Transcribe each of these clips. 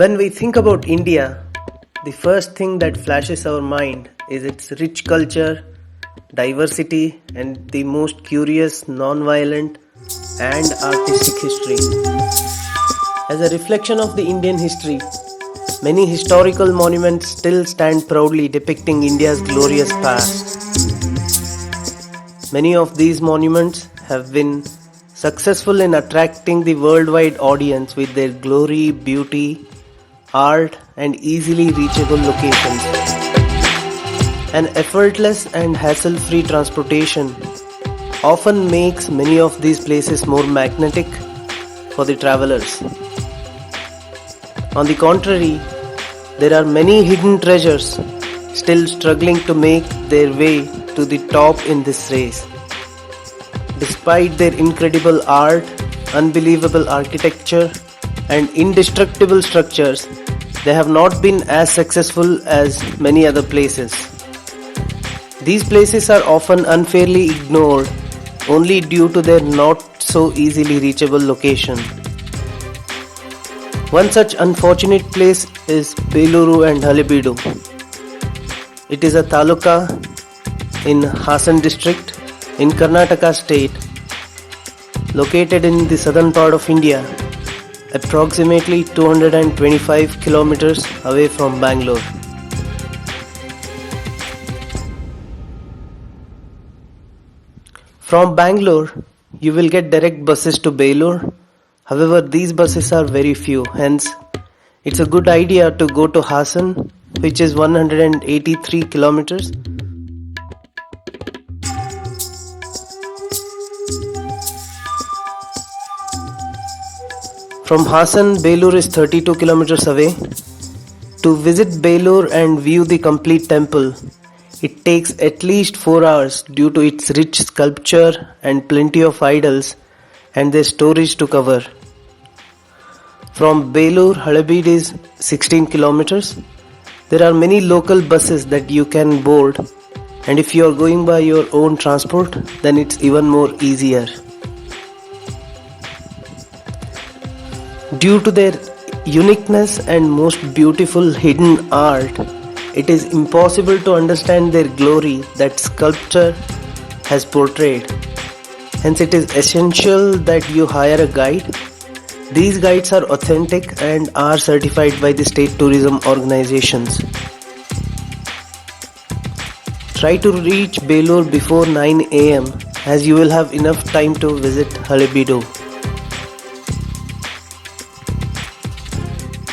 When we think about India, the first thing that flashes our mind is its rich culture, diversity, and the most curious, non-violent, and artistic history. As a reflection of the Indian history, many historical monuments still stand proudly depicting India's glorious past. Many of these monuments have been successful in attracting the worldwide audience with their glory, beauty, art, and easily reachable locations. An effortless and hassle-free transportation often makes many of these places more magnetic for the travelers. On the contrary, there are many hidden treasures still struggling to make their way to the top in this race. Despite their incredible art, unbelievable architecture, and indestructible structures, they have not been as successful as many other places. These places are often unfairly ignored only due to their not so easily reachable location. One such unfortunate place is Belur and Halebidu. It is a taluka in Hassan district in Karnataka state, located in the southern part of India, approximately 225 kilometers away from Bangalore. From Bangalore, you will get direct buses to Belur. However, these buses are very few, hence it's a good idea to go to Hassan, which is 183 kilometers. From Hassan, Belur is 32 kilometers away. To visit Belur and view the complete temple, it takes at least 4 hours due to its rich sculpture and plenty of idols and their stories to cover. From Belur, Halebidu is 16 kilometers. There are many local buses that you can board, and if you are going by your own transport, then it's even more easier. Due to their uniqueness and most beautiful hidden art, it is impossible to understand their glory that sculpture has portrayed. Hence, it is essential that you hire a guide. These guides are authentic and are certified by the state tourism organizations. Try to reach Belur before 9 am as you will have enough time to visit Halebidu.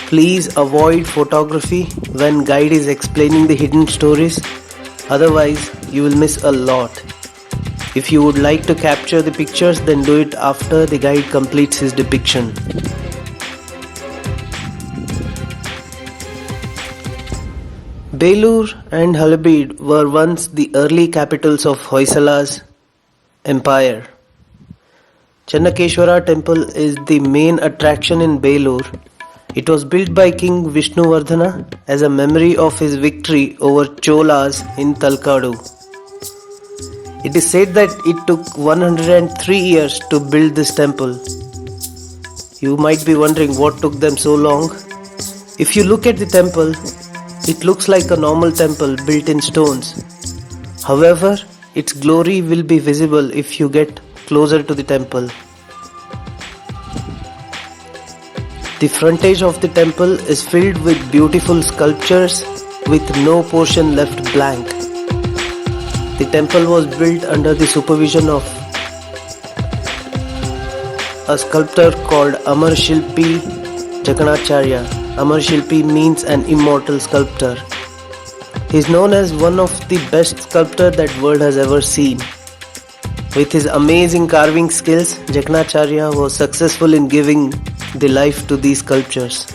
Please avoid photography when guide is explaining the hidden stories, otherwise you will miss a lot. If you would like to capture the pictures, then do it after the guide completes his depiction. Belur and Halebidu were once the early capitals of Hoysala's empire. Channakeshwara temple is the main attraction in Belur. It was built by King Vishnuvardhana as a memory of his victory over Cholas in Talkadu. It is said that it took 103 years to build this temple. You might be wondering what took them so long. If you look at the temple, it looks like a normal temple built in stones. However, its glory will be visible if you get closer to the temple. The frontage of the temple is filled with beautiful sculptures with no portion left blank. The temple was built under the supervision of a sculptor called Amar Shilpi Jaganacharya. Amar Shilpi means an immortal sculptor. He is known as one of the best sculptors that world has ever seen. With his amazing carving skills, Jaganacharya was successful in giving the life to these sculptures.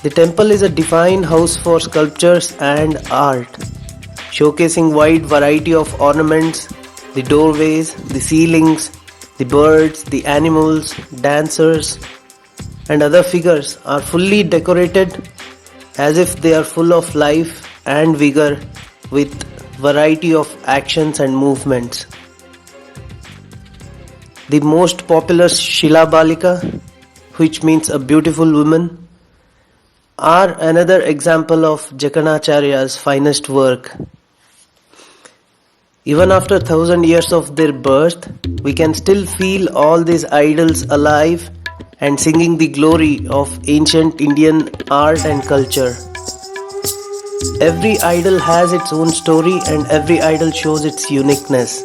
The temple is a divine house for sculptures and art, showcasing wide variety of ornaments, the doorways, the ceilings, the birds, the animals, dancers, and other figures are fully decorated as if they are full of life and vigor with variety of actions and movements. The most popular Shila Balika, which means a beautiful woman, are another example of Jaganacharya's finest work. Even after 1,000 years of their birth, we can still feel all these idols alive and singing the glory of ancient Indian art and culture. Every idol has its own story and every idol shows its uniqueness.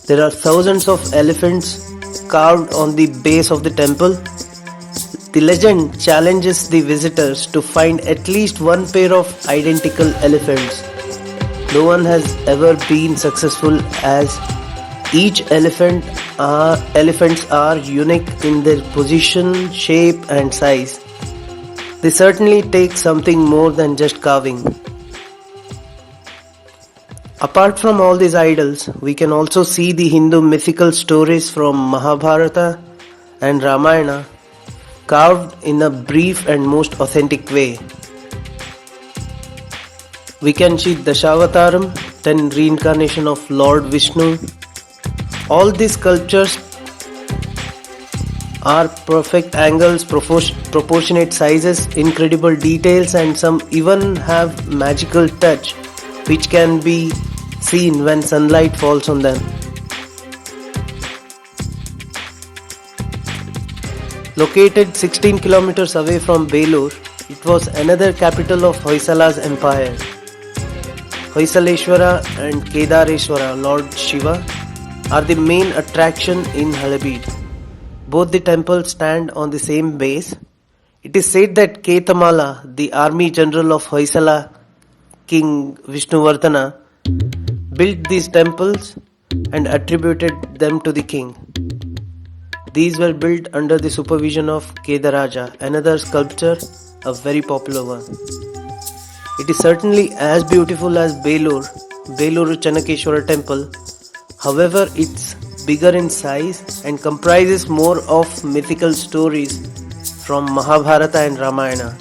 There are thousands of elephants carved on the base of the temple. The legend challenges the visitors to find at least one pair of identical elephants. No one has ever been successful as each elephants are unique in their position, shape and size. They certainly take something more than just carving. Apart from all these idols, we can also see the Hindu mythical stories from Mahabharata and Ramayana carved in a brief and most authentic way. We can see Dashavataram, 10 reincarnation of Lord Vishnu. All these sculptures are perfect angles, proportionate sizes, incredible details and some even have magical touch which can be seen when sunlight falls on them. Located 16 kilometers away from Belur, it was another capital of Hoysala's empire. Hoysaleshwara and Kedareshwara, Lord Shiva, are the main attraction in Halebidu. Both the temples stand on the same base. It is said that Ketamala, the army general of Hoysala, King Vishnuvardhana, built these temples and attributed them to the king. These were built under the supervision of Kedaraja, another sculptor, a very popular one. It is certainly as beautiful as Belur Chanakeshwara temple. However, it's bigger in size and comprises more of mythical stories from Mahabharata and Ramayana.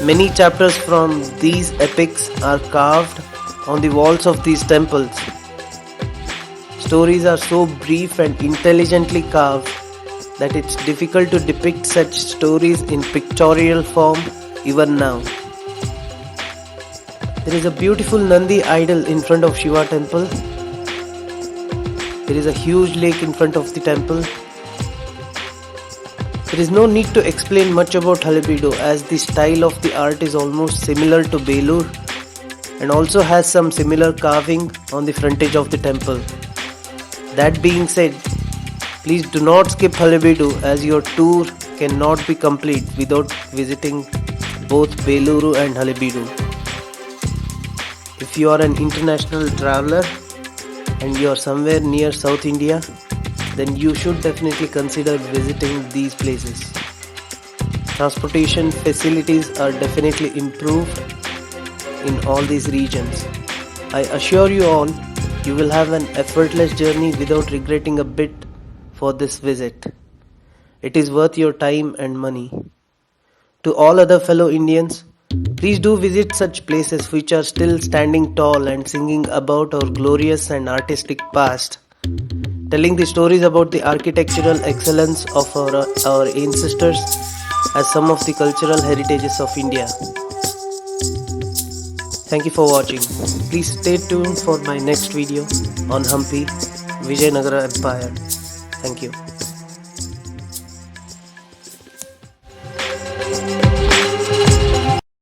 Many chapters from these epics are carved on the walls of these temples. Stories are so brief and intelligently carved that it's difficult to depict such stories in pictorial form even now. There is a beautiful Nandi idol in front of Shiva temple. There is a huge lake in front of the temple. There is no need to explain much about Halebidu as the style of the art is almost similar to Belur and also has some similar carving on the frontage of the temple. That being said, please do not skip Halebidu as your tour cannot be complete without visiting both Beluru and Halebidu. If you are an international traveler and you are somewhere near South India, then you should definitely consider visiting these places. Transportation facilities are definitely improved in all these regions. I assure you all, you will have an effortless journey without regretting a bit for this visit. It is worth your time and money. To all other fellow Indians, please do visit such places which are still standing tall and singing about our glorious and artistic past, telling the stories about the architectural excellence of our ancestors as some of the cultural heritages of India. Thank you for watching. Please stay tuned for my next video on Hampi, Vijayanagara Empire. Thank you.